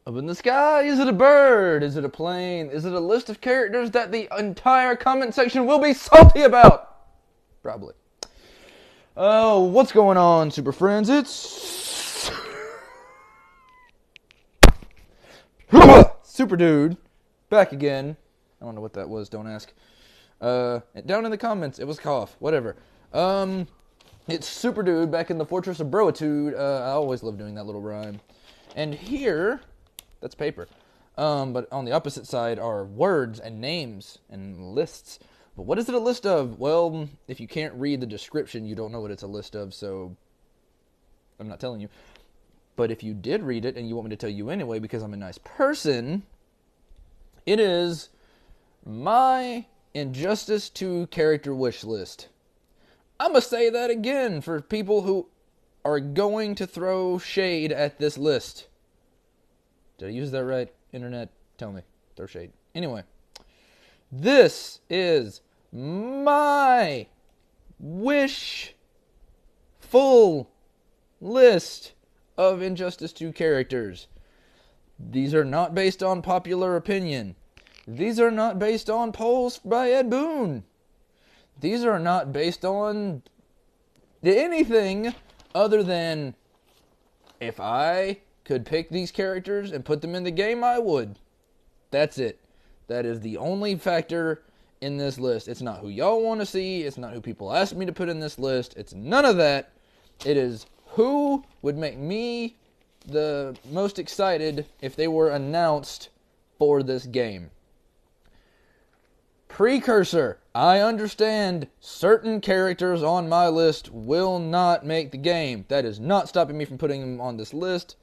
Up in the sky? Is it a bird? Is it a plane? Is it a list of characters that the entire comment section will be salty about? Probably. Oh, what's going on, Super Friends? It's Super Dude back again. I don't know what that was. Don't ask. Down in the comments, it was cough. Whatever. It's Super Dude back in the Fortress of Broitude. I always love doing that little rhyme. And here, that's paper. But on the opposite side are words and names and lists. But what is it a list of? Well, if you can't read the description, you don't know what it's a list of, so I'm not telling you. But if you did read it and you want me to tell you anyway because I'm a nice person, it is my Injustice 2 character wish list. I'm going to say that again for people who are going to throw shade at this list. Did I use that right? Internet, tell me. Throw shade. Anyway, this is my full list of Injustice 2 characters. These are not based on popular opinion. These are not based on polls by Ed Boon. These are not based on anything other than if I could pick these characters and put them in the game, I would. That's it. That is the only factor in this list. It's not who y'all want to see. It's not who people ask me to put in this list. It's none of that. It is who would make me the most excited if they were announced for this game. Precursor. I understand certain characters on my list will not make the game. That is not stopping me from putting them on this list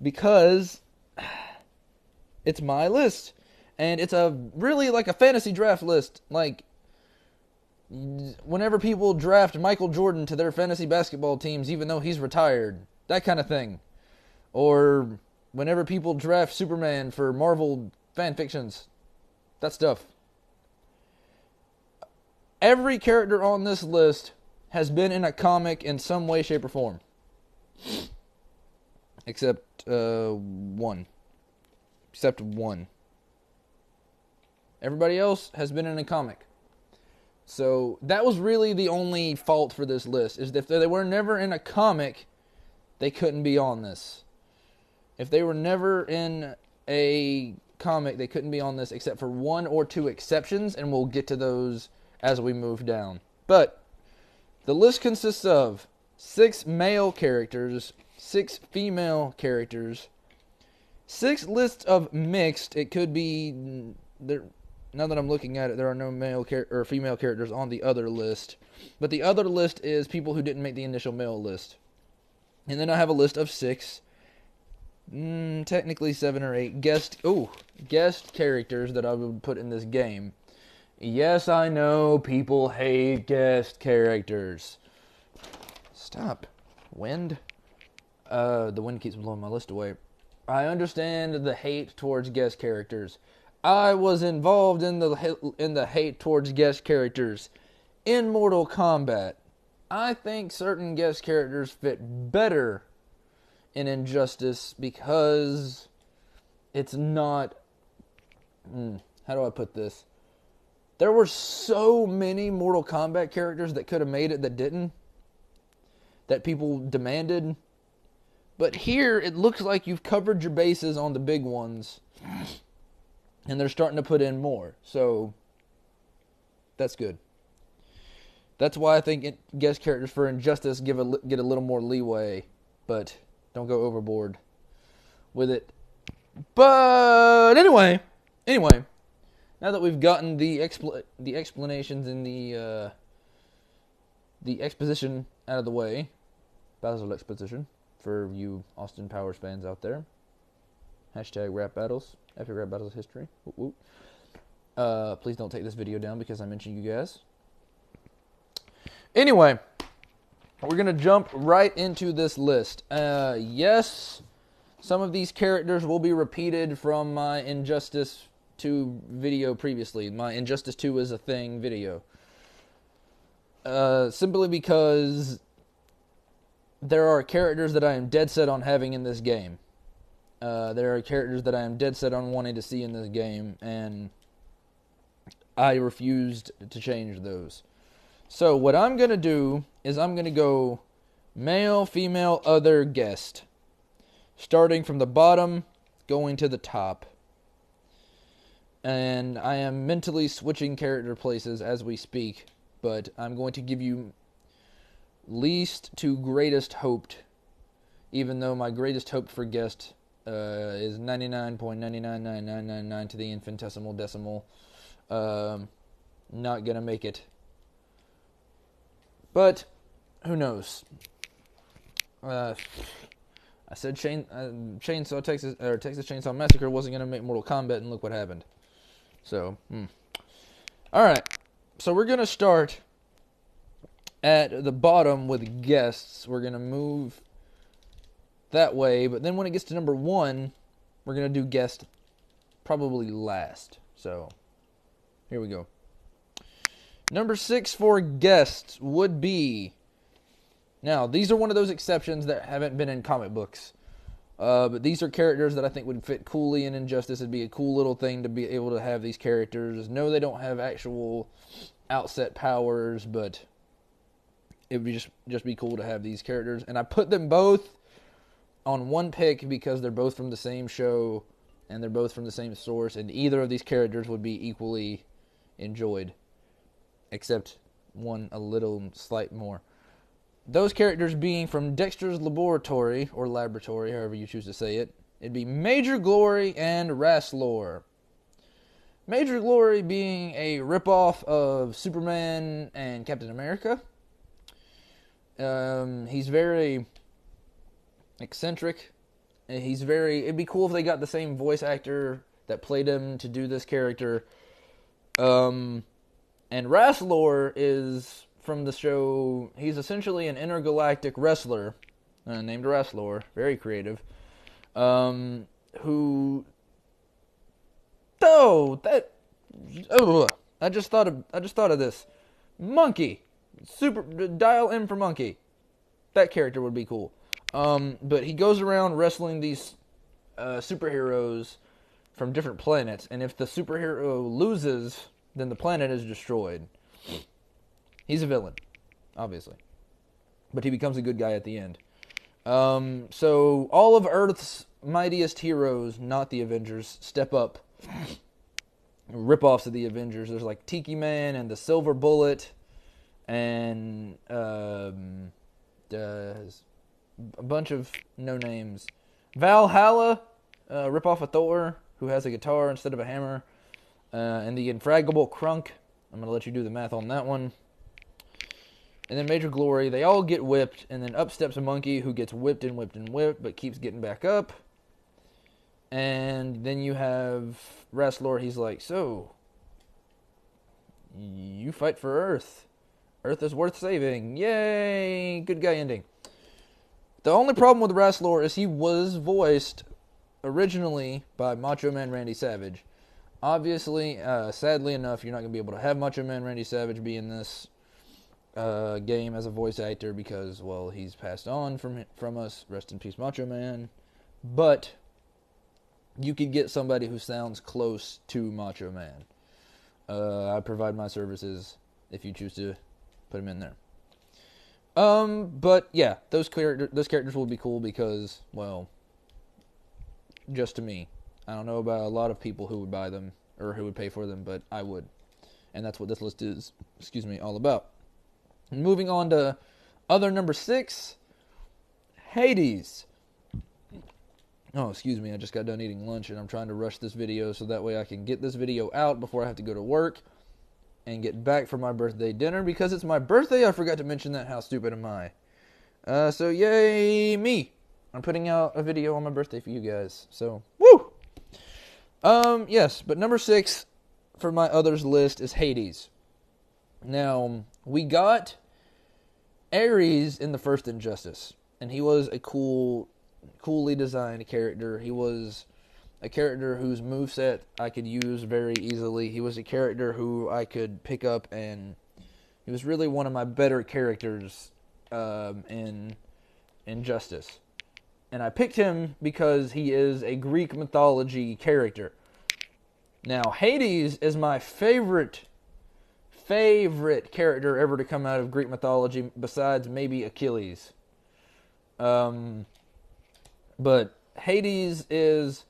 because it's my list. And it's really like a fantasy draft list. Like, whenever people draft Michael Jordan to their fantasy basketball teams, even though he's retired. That kind of thing. Or whenever people draft Superman for Marvel fan fictions. That stuff. Every character on this list has been in a comic in some way, shape, or form. Except one. Except one. Everybody else has been in a comic. So that was really the only fault for this list, is that if they were never in a comic, they couldn't be on this. If they were never in a comic, they couldn't be on this except for one or two exceptions, and we'll get to those as we move down. But the list consists of 6 male characters, 6 female characters, 6 lists of mixed. It could be there. Now that I'm looking at it, there are no male or female characters on the other list. But the other list is people who didn't make the initial male list. And then I have a list of 6, technically 7 or 8 guest characters that I would put in this game. Yes, I know people hate guest characters. Stop. Wind? The wind keeps blowing my list away. I understand the hate towards guest characters. I was involved in the hate towards guest characters in Mortal Kombat. I think certain guest characters fit better in Injustice because it's not... how do I put this? There were so many Mortal Kombat characters that could have made it that didn't. That people demanded. But here, it looks like you've covered your bases on the big ones. And they're starting to put in more. So, that's good. That's why I think guest characters for Injustice get a little more leeway. But don't go overboard with it. But anyway. Now that we've gotten the explanations and the exposition out of the way. Battle exposition. For you Austin Powers fans out there. Hashtag rap battles. Epic rap battles history. Whoop, whoop. Please don't take this video down because I mentioned you guys. Anyway, we're going to jump right into this list. Yes, some of these characters will be repeated from my Injustice 2 video previously. My Injustice 2 is a thing video. Simply because there are characters that I am dead set on having in this game. There are characters that I am dead set on wanting to see in this game, and I refused to change those. So what I'm going to do is I'm going to go male, female, other, guest. Starting from the bottom, going to the top. And I am mentally switching character places as we speak, but I'm going to give you least to greatest hoped, even though my greatest hope for guest is 99.999999 to the infinitesimal decimal. Not gonna make it. But who knows? I said Chainsaw Texas Chainsaw Massacre wasn't gonna make Mortal Kombat, and look what happened. So, all right. So we're gonna start at the bottom with guests. We're gonna move that way, but then when it gets to number 1, we're gonna do guest probably last. So here we go. Number 6 for guests would be... Now, these are one of those exceptions that haven't been in comic books. But these are characters that I think would fit coolly in Injustice. It'd be a cool little thing to be able to have these characters. No, they don't have actual outset powers, but it would just be cool to have these characters. And I put them both on one pick because they're both from the same show and they're both from the same source, and either of these characters would be equally enjoyed, except one a little slight more. Those characters being from Dexter's Laboratory, or Laboratory, however you choose to say it. It'd be Major Glory and Rasslor. Major Glory being a ripoff of Superman and Captain America. He's very eccentric. It'd be cool if they got the same voice actor that played him to do this character. And Rasslor is from the show. He's essentially an intergalactic wrestler named Rasslor, very creative. I just thought of this. Monkey, dial M for Monkey. That character would be cool. But he goes around wrestling these superheroes from different planets, and if the superhero loses, then the planet is destroyed. He's a villain, obviously. But he becomes a good guy at the end. So all of Earth's mightiest heroes, not the Avengers, step up. Rip-offs of the Avengers. There's like Tiki Man and the Silver Bullet and a bunch of no-names. Valhalla, rip-off of Thor, who has a guitar instead of a hammer. And the Infraggable Crunk. I'm going to let you do the math on that one. And then Major Glory, they all get whipped, and then up steps a monkey who gets whipped and whipped and whipped, but keeps getting back up. And then you have Rasslor, he's like, so, you fight for Earth. Earth is worth saving. Yay! Good guy ending. The only problem with Rasslor is he was voiced originally by Macho Man Randy Savage. Obviously, sadly enough, you're not going to be able to have Macho Man Randy Savage be in this game as a voice actor because, well, he's passed on from us. Rest in peace, Macho Man. But you could get somebody who sounds close to Macho Man. I provide my services if you choose to put him in there. But yeah, those characters will be cool because, well, just to me. I don't know about a lot of people who would buy them or who would pay for them, but I would. And that's what this list is, all about. Moving on to other number 6, Hades. Oh, excuse me, I just got done eating lunch and I'm trying to rush this video so that way I can get this video out before I have to go to work and get back for my birthday dinner. Because it's my birthday, I forgot to mention that. How stupid am I? So yay me. I'm putting out a video on my birthday for you guys. So, woo! Yes, but number 6 for my others list is Hades. Now, we got Ares in the first Injustice, and he was a coolly designed character. He was a character whose moveset I could use very easily. He was a character who I could pick up, and he was really one of my better characters in Injustice. And I picked him because he is a Greek mythology character. Now, Hades is my favorite character ever to come out of Greek mythology, besides maybe Achilles. But Hades is,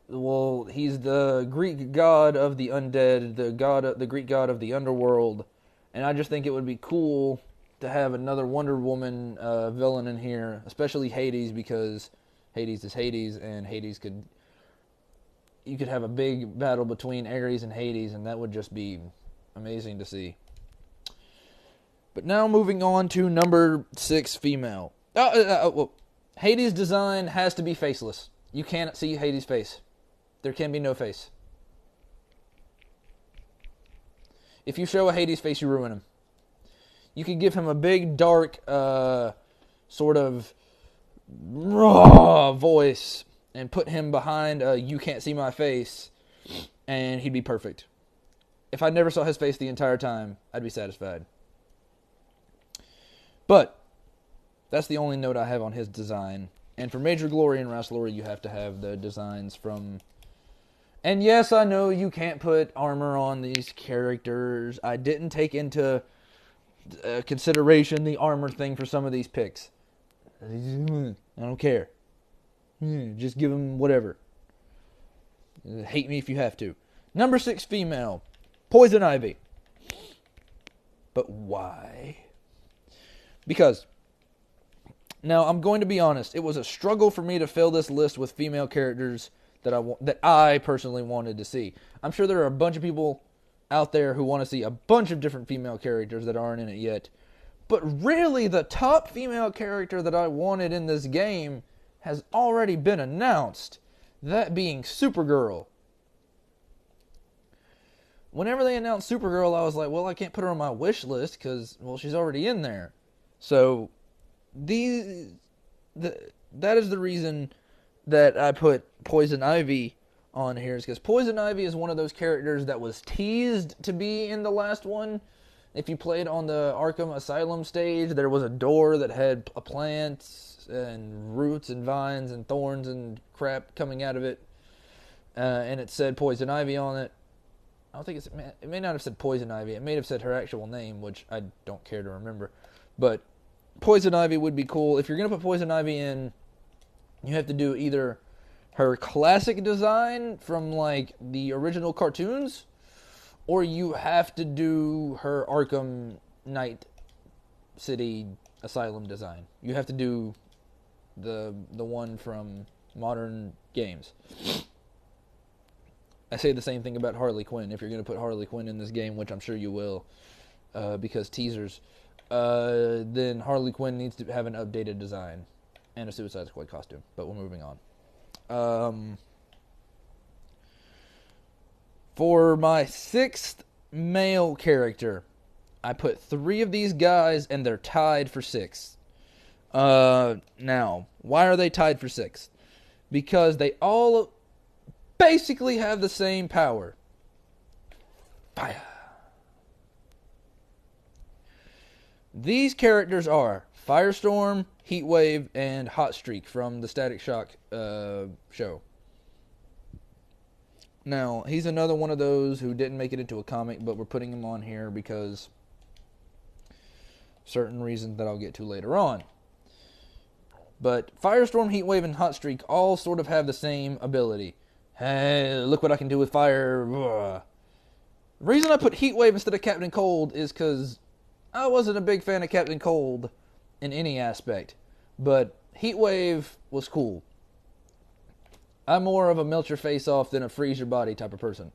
well, he's the Greek god of the undead, the Greek god of the underworld, and I just think it would be cool to have another Wonder Woman villain in here, especially Hades, because Hades is Hades, and you could have a big battle between Ares and Hades, and that would just be amazing to see. But now moving on to number 6, female. Well, Hades' design has to be faceless. You cannot see Hades' face. There can be no face. If you show a Hades face, you ruin him. You could give him a big, dark, sort of raw voice and put him behind you can't see my face, and he'd be perfect. If I never saw his face the entire time, I'd be satisfied. But that's the only note I have on his design. And for Major Glory and Ras Glory, you have to have the designs from... And yes, I know you can't put armor on these characters. I didn't take into consideration the armor thing for some of these picks. I don't care. Just give them whatever. Hate me if you have to. Number 6, female. Poison Ivy. But why? Because, now I'm going to be honest, it was a struggle for me to fill this list with female characters that I personally wanted to see. I'm sure there are a bunch of people out there who want to see a bunch of different female characters that aren't in it yet. But really, the top female character that I wanted in this game has already been announced. That being Supergirl. Whenever they announced Supergirl, I was like, well, I can't put her on my wish list because, well, she's already in there. So, that is the reason that I put Poison Ivy on here, is because Poison Ivy is one of those characters that was teased to be in the last one. If you played on the Arkham Asylum stage, there was a door that had plants and roots and vines and thorns and crap coming out of it, and it said Poison Ivy on it. I don't think it may not have said Poison Ivy. It may have said her actual name, which I don't care to remember. But Poison Ivy would be cool. If you're going to put Poison Ivy in, you have to do either her classic design from, like, the original cartoons, or you have to do her Arkham Knight City Asylum design. You have to do the one from modern games. I say the same thing about Harley Quinn. If you're going to put Harley Quinn in this game, which I'm sure you will, because teasers, then Harley Quinn needs to have an updated design and a Suicide Squad costume. But we're moving on. For my 6th male character, I put 3 of these guys, and they're tied for 6th. Now, why are they tied for 6th? Because they all basically have the same power. Fire. These characters are Firestorm, Heatwave, and Hotstreak from the Static Shock show. Now, he's another one of those who didn't make it into a comic, but we're putting him on here because certain reasons that I'll get to later on. But Firestorm, Heatwave, and Hotstreak all sort of have the same ability. Hey, look what I can do with fire. The reason I put Heatwave instead of Captain Cold is because I wasn't a big fan of Captain Cold in any aspect. But Heatwave was cool. I'm more of a melt your face off than a freeze your body type of person.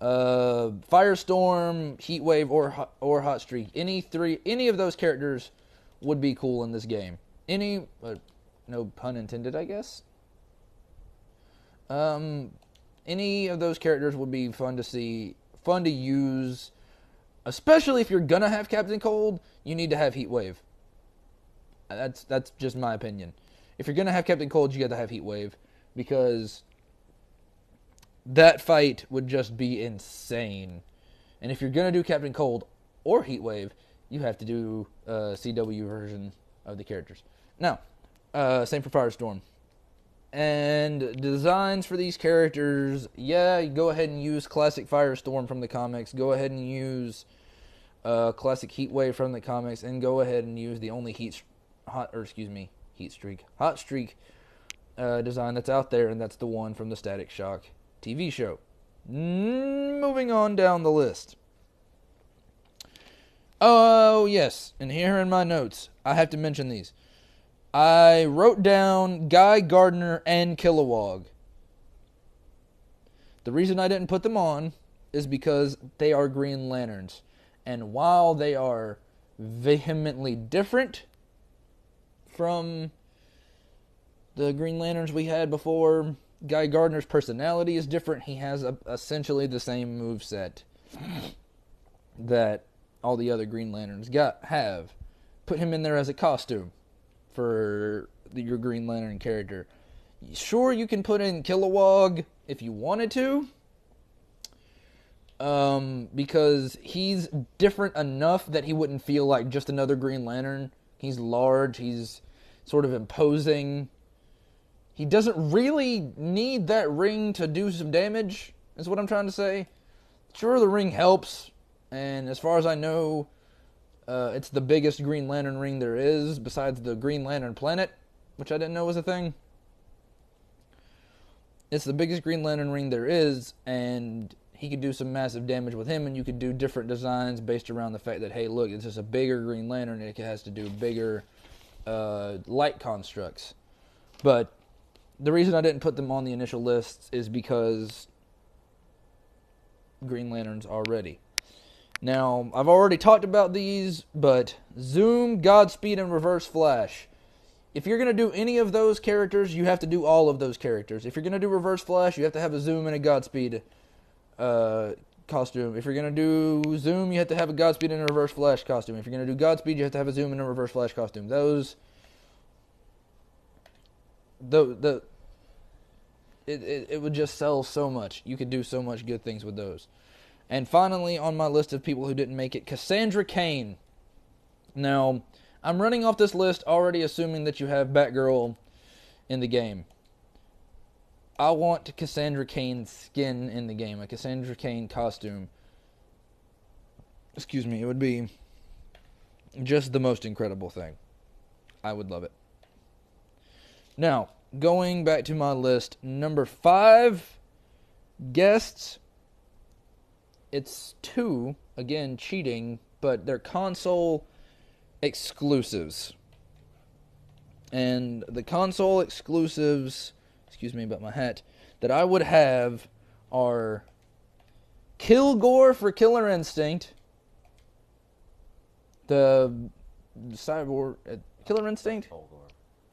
Firestorm, Heatwave, or Hotstreak. Any of those characters would be cool in this game. No pun intended, I guess. Any of those characters would be fun to see, fun to use. Especially if you're gonna have Captain Cold, you need to have Heatwave. That's just my opinion. If you're gonna have Captain Cold, you got to have Heatwave, because that fight would just be insane. And if you're gonna do Captain Cold or Heatwave, you have to do a CW version of the characters. Now, Same for Firestorm. And designs for these characters, yeah, go ahead and use classic Firestorm from the comics. Go ahead and use classic Heatwave from the comics, and go ahead and use the only hot streak design that's out there, and that's the one from the Static Shock TV show. Moving on down the list. Oh, yes, and here in my notes, I have to mention these. I wrote down Guy Gardner and Kilowog. The reason I didn't put them on is because they are Green Lanterns. And while they are vehemently different from the Green Lanterns we had before, Guy Gardner's personality is different. He has essentially the same moveset that all the other Green Lanterns have. Put him in there as a costume for your Green Lantern character. Sure, you can put in Kilowog if you wanted to, because he's different enough that he wouldn't feel like just another Green Lantern. He's large, he's sort of imposing. He doesn't really need that ring to do some damage, is what I'm trying to say. Sure, the ring helps, and as far as I know, it's the biggest Green Lantern ring there is, besides the Green Lantern planet, which I didn't know was a thing. It's the biggest Green Lantern ring there is, and he could do some massive damage with him, and you could do different designs based around the fact that, hey, look, it's just a bigger Green Lantern, and it has to do bigger light constructs. But the reason I didn't put them on the initial lists is because Green Lanterns already. Now, I've already talked about these, but Zoom, Godspeed, and Reverse Flash. If you're going to do any of those characters, you have to do all of those characters. If you're going to do Reverse Flash, you have to have a Zoom and a Godspeed costume. If you're going to do Zoom, you have to have a Godspeed and a Reverse Flash costume. If you're going to do Godspeed, you have to have a Zoom and a Reverse Flash costume. It would just sell so much. You could do so much good things with those. And finally, on my list of people who didn't make it, Cassandra Cain. Now, I'm running off this list already assuming that you have Batgirl in the game. I want Cassandra Cain's skin in the game, a Cassandra Cain costume. Excuse me, it would be just the most incredible thing. I would love it. Now, going back to my list, number 5 guests. It's 2, again, cheating, but they're console exclusives. And the console exclusives, excuse me about my hat, that I would have are Kilgore for Killer Instinct, the cyborg, Killer Instinct?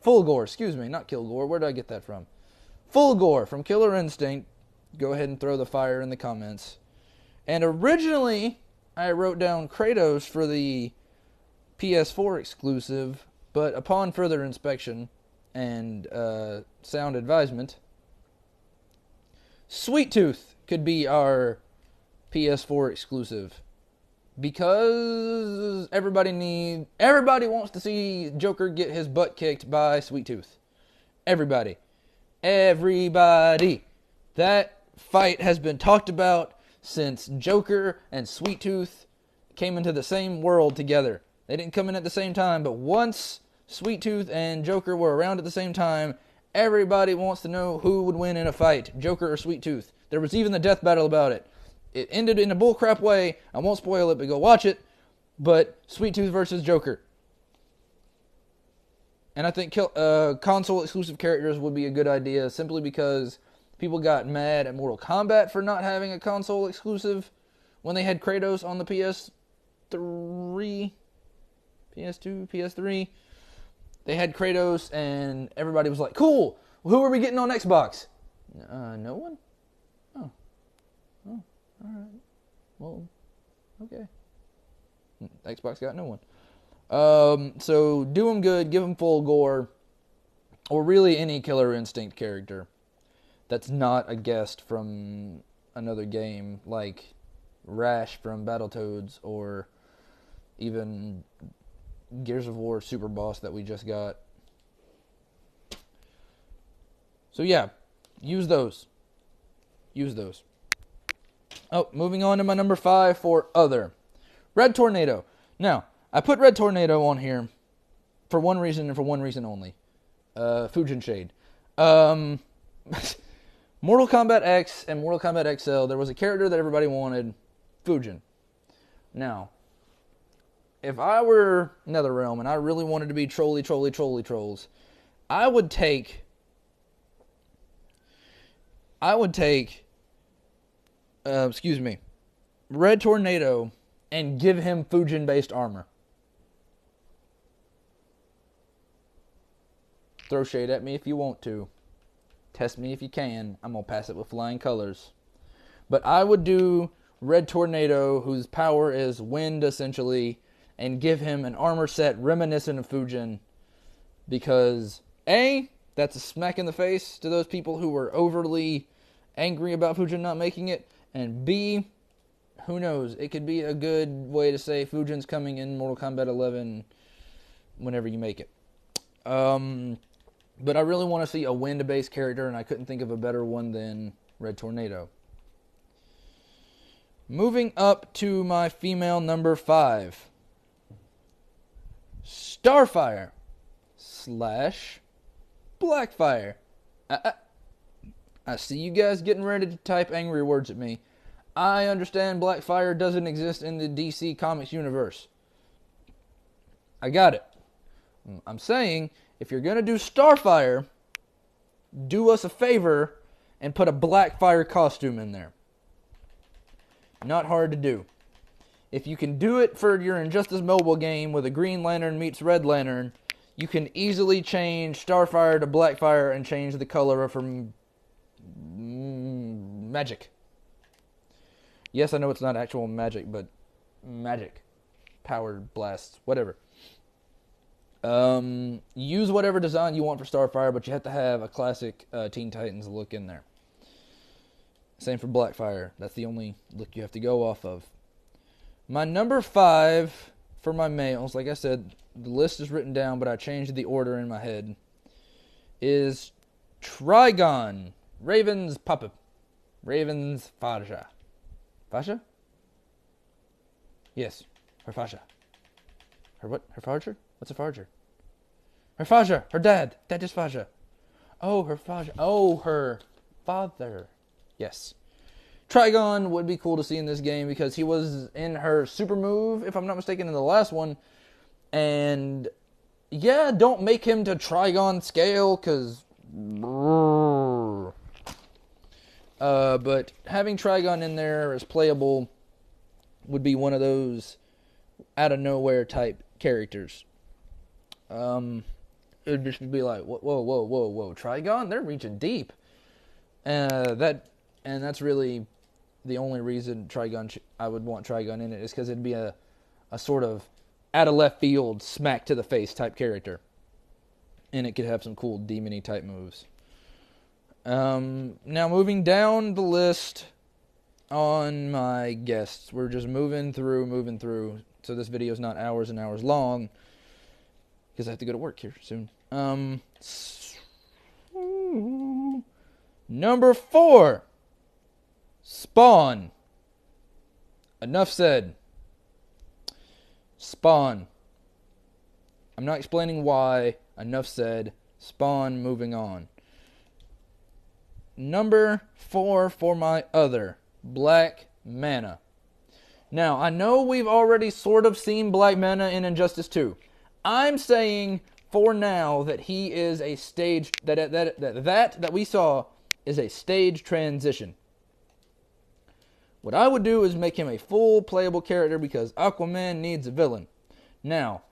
Fulgore, excuse me, not Kilgore. Where did I get that from? Fulgore from Killer Instinct. Go ahead and throw the fire in the comments. And originally, I wrote down Kratos for the PS4 exclusive, but upon further inspection and sound advisement, Sweet Tooth could be our PS4 exclusive. Because everybody wants to see Joker get his butt kicked by Sweet Tooth. Everybody. That fight has been talked about since Joker and Sweet Tooth came into the same world together. They didn't come in at the same time, but once Sweet Tooth and Joker were around at the same time, everybody wants to know who would win in a fight, Joker or Sweet Tooth. There was even the death battle about it. It ended in a bullcrap way. I won't spoil it, but go watch it. But Sweet Tooth versus Joker. And I think console exclusive characters would be a good idea simply because people got mad at Mortal Kombat for not having a console exclusive when they had Kratos on the PS3, PS2, PS3. They had Kratos and everybody was like, cool, who are we getting on Xbox? No one? Oh, alright. Well, okay. Xbox got no one. So do them good, give them full gore, or really any Killer Instinct character that's not a guest from another game, like Rash from Battletoads, or even Gears of War Super Boss that we just got. So yeah, use those. Use those. Oh, moving on to my number 5 for other. Red Tornado. Now, I put Red Tornado on here for one reason and for one reason only. Fujin Shade. Mortal Kombat X and Mortal Kombat XL, there was a character that everybody wanted, Fujin. Now, if I were NetherRealm and I really wanted to be trolls, I would take Red Tornado and give him Fujin-based armor. Throw shade at me if you want to. Test me if you can. I'm going to pass it with flying colors. But I would do Red Tornado, whose power is wind, essentially, and give him an armor set reminiscent of Fujin. Because, A, that's a smack in the face to those people who were overly angry about Fujin not making it. And B, who knows, it could be a good way to say Fujin's coming in Mortal Kombat 11 whenever you make it. But I really want to see a wind-based character, and I couldn't think of a better one than Red Tornado. Moving up to my female number 5. Starfire / Blackfire. I see you guys getting ready to type angry words at me. I understand Blackfire doesn't exist in the DC Comics universe. I got it. I'm saying, if you're going to do Starfire, do us a favor and put a Blackfire costume in there. Not hard to do. If you can do it for your Injustice mobile game with a Green Lantern meets Red Lantern, you can easily change Starfire to Blackfire and change the color from magic. Yes, I know it's not actual magic, but magic. Power blast, whatever. Use whatever design you want for Starfire, but you have to have a classic Teen Titans look in there. Same for Blackfire. That's the only look you have to go off of. My number 5 for my males, like I said, the list is written down, but I changed the order in my head, is Trigon, Raven's puppet. Raven's Faja. Faja? Yes, her Faja. Her what? Her Farger? What's a Farger? Her Faja. Her dad. Dad is Faja. Oh, her Faja. Oh, her father. Yes. Trigon would be cool to see in this game because he was in her super move, if I'm not mistaken, in the last one. And, yeah, don't make him to Trigon scale because... but having Trigon in there as playable would be one of those out-of-nowhere type characters. It would just be like, whoa, Trigon? They're reaching deep. That's really the only reason I would want Trigon in it, is because it'd be a sort of out-of-left-field, smack-to-the-face type character. And it could have some cool demon-y type moves. Now moving down the list on my guests. We're just moving through. So this video is not hours and hours long, because I have to go to work here soon. Number 4. Spawn. Enough said. Spawn. I'm not explaining why. Enough said. Spawn, moving on. Number 4 for my other. Black Manta. Now, I know we've already sort of seen Black Manta in Injustice 2. I'm saying for now that he is a stage... That we saw is a stage transition. What I would do is make him a full playable character because Aquaman needs a villain. Now,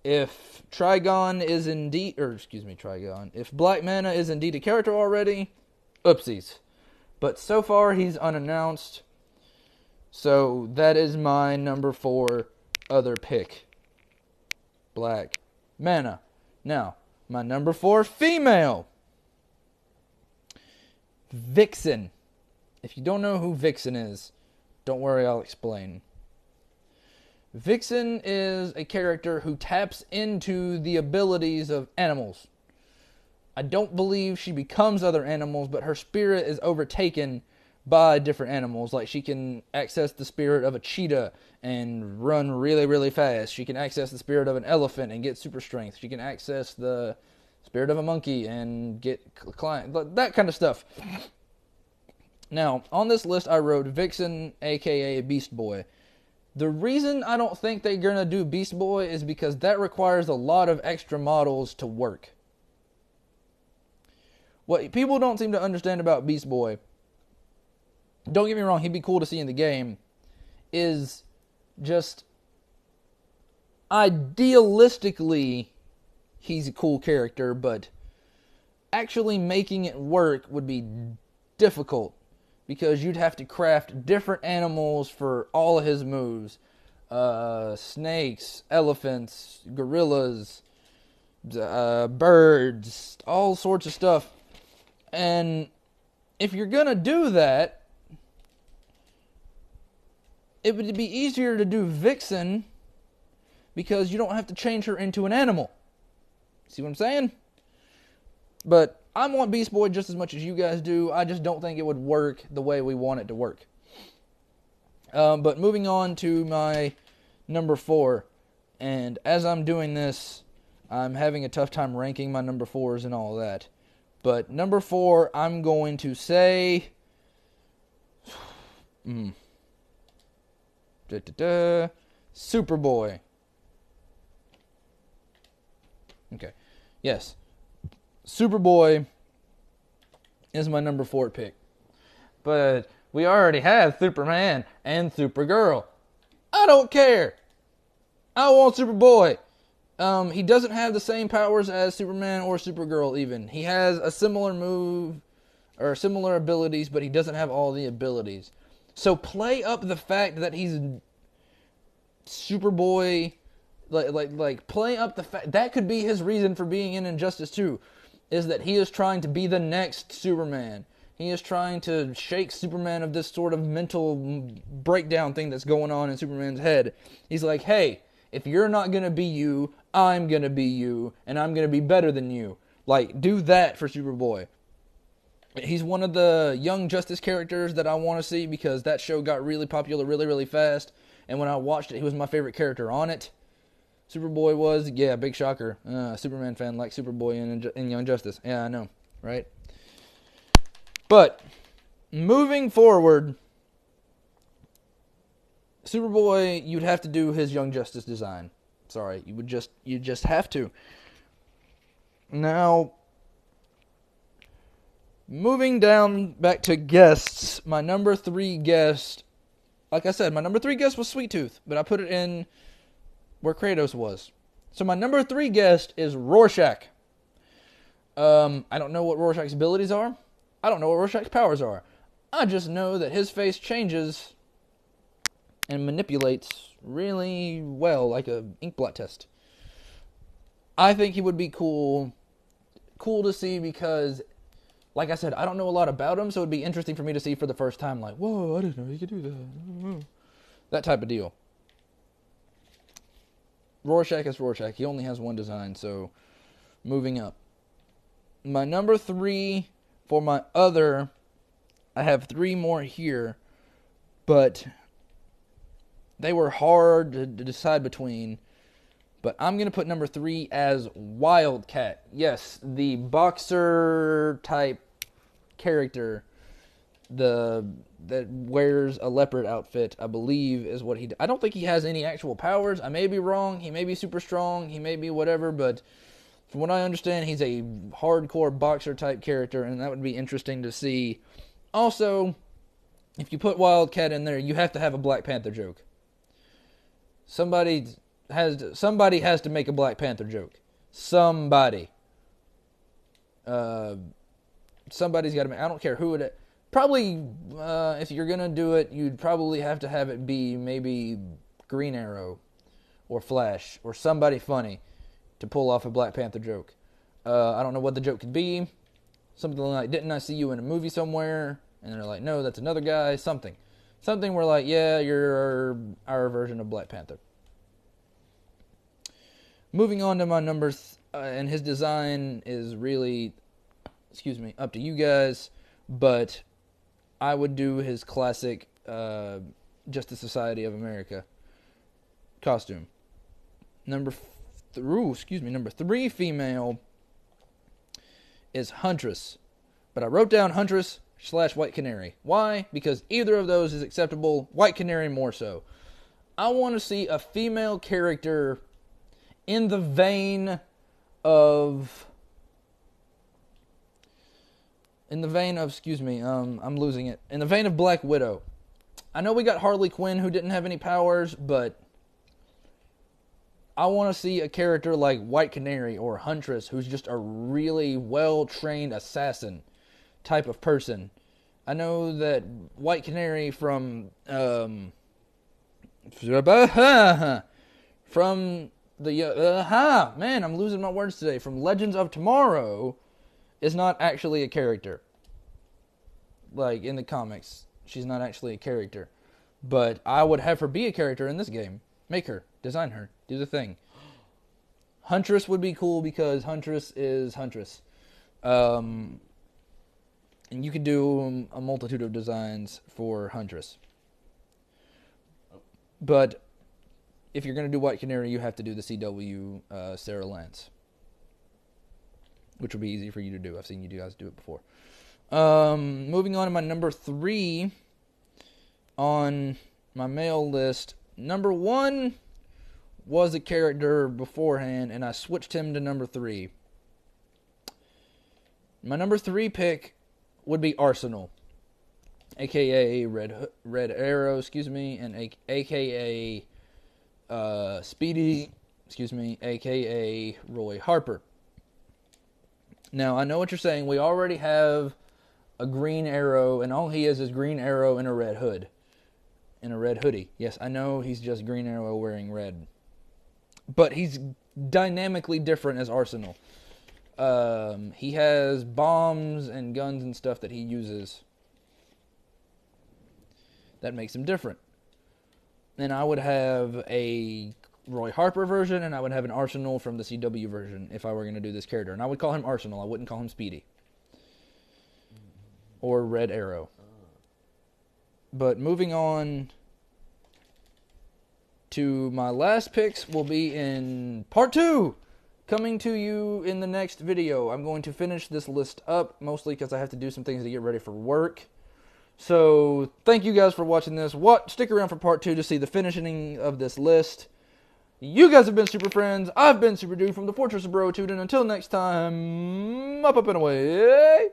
if Trigon is indeed... If Black Manta is indeed a character already, oopsies. But so far, he's unannounced. So, that is my number 4 other pick. Black Manta. Now, my number 4 female. Vixen. If you don't know who Vixen is, don't worry, I'll explain. Vixen is a character who taps into the abilities of animals. I don't believe she becomes other animals, but her spirit is overtaken by different animals. Like, she can access the spirit of a cheetah and run really, really fast. She can access the spirit of an elephant and get super strength. She can access the spirit of a monkey and get climb, that kind of stuff. Now, on this list I wrote Vixen, aka Beast Boy. The reason I don't think they're going to do Beast Boy is because that requires a lot of extra models to work. What people don't seem to understand about Beast Boy, don't get me wrong, he'd be cool to see in the game, is just idealistically he's a cool character, but actually making it work would be difficult because you'd have to craft different animals for all of his moves. Snakes, elephants, gorillas, birds, all sorts of stuff. And if you're going to do that, it would be easier to do Vixen because you don't have to change her into an animal. See what I'm saying? But I want Beast Boy just as much as you guys do. I just don't think it would work the way we want it to work. But moving on to my number 4. And as I'm doing this, I'm having a tough time ranking my number 4s and all that. But number 4, I'm going to say... Superboy. Okay. Yes. Superboy is my number 4 pick. But we already have Superman and Supergirl. I don't care. I want Superboy. He doesn't have the same powers as Superman or Supergirl even. He has a similar move or similar abilities, but he doesn't have all the abilities. So play up the fact that he's Superboy, like play up the fact that could be his reason for being in Injustice 2, is that he is trying to be the next Superman. He is trying to shake Superman of this sort of mental breakdown thing that's going on in Superman's head. He's like, hey, if you're not going to be you, I'm going to be you, and I'm going to be better than you. Like, do that for Superboy. He's one of the Young Justice characters that I want to see because that show got really popular really, really fast. And when I watched it, he was my favorite character on it. Superboy was, yeah, big shocker. Superman fan like Superboy in Young Justice. Yeah, I know, right? But, moving forward, Superboy, you'd have to do his Young Justice design. Sorry, you just have to. Now... moving down back to guests, my number 3 guest, like I said, my number 3 guest was Sweet Tooth, but I put it in where Kratos was. So my number 3 guest is Rorschach. I don't know what Rorschach's abilities are. I don't know what Rorschach's powers are. I just know that his face changes and manipulates really well, like a inkblot test. I think he would be cool to see because... like I said, I don't know a lot about him, so it'd be interesting for me to see for the first time, like, whoa, I didn't know you could do that. That type of deal. Rorschach is Rorschach. He only has one design, so moving up. My number 3 for my other, I have 3 more here, but they were hard to decide between. But I'm going to put number 3 as Wildcat. Yes, the boxer-type character that wears a leopard outfit, I believe, is what he... I don't think he has any actual powers. I may be wrong. He may be super strong. He may be whatever. But from what I understand, he's a hardcore boxer-type character, and that would be interesting to see. Also, if you put Wildcat in there, you have to have a Black Panther joke. Somebody has to make a Black Panther joke. Somebody's got to make... I don't care who it... Probably, if you're going to do it, you'd probably have to have it be maybe Green Arrow or Flash or somebody funny to pull off a Black Panther joke. I don't know what the joke could be. Something like, didn't I see you in a movie somewhere? And they're like, no, that's another guy. Something where like, yeah, you're our version of Black Panther. Moving on to my numbers, and his design is really up to you guys. But I would do his classic Justice Society of America costume. Number 3 female is Huntress. But I wrote down Huntress / White Canary. Why? Because either of those is acceptable. White Canary more so. I want to see a female character in the vein of... I'm losing it. In the vein of Black Widow. I know we got Harley Quinn who didn't have any powers, but I want to see a character like White Canary or Huntress who's just a really well-trained assassin type of person. I know that White Canary from the I'm losing my words today. From Legends of Tomorrow is not actually a character. Like in the comics, she's not actually a character. But I would have her be a character in this game. Make her, design her, do the thing. Huntress would be cool because Huntress is Huntress. And you could do a multitude of designs for Huntress. But if you're going to do White Canary, you have to do the CW Sarah Lance. Which will be easy for you to do. I've seen you guys do it before. Moving on to my number 3 on my male list. Number 1 was a character beforehand, and I switched him to number 3. My number 3 pick would be Arsenal, aka Red Arrow, and aka Speedy, aka Roy Harper. Now, I know what you're saying. We already have a Green Arrow, and all he is Green Arrow in a red hood. In a red hoodie. Yes, I know he's just Green Arrow wearing red. But he's dynamically different as Arsenal. He has bombs and guns and stuff that he uses. That makes him different. And I would have a Roy Harper version, and I would have an Arsenal from the CW version if I were going to do this character. And I would call him Arsenal. I wouldn't call him Speedy. Or Red Arrow. But moving on to my last picks will be in part 2. Coming to you in the next video. I'm going to finish this list up, mostly because I have to do some things to get ready for work. So, thank you guys for watching this. Stick around for part 2 to see the finishing of this list. You guys have been Super Friends. I've been Super Dude from the Fortress of Brotude, and until next time, up and away.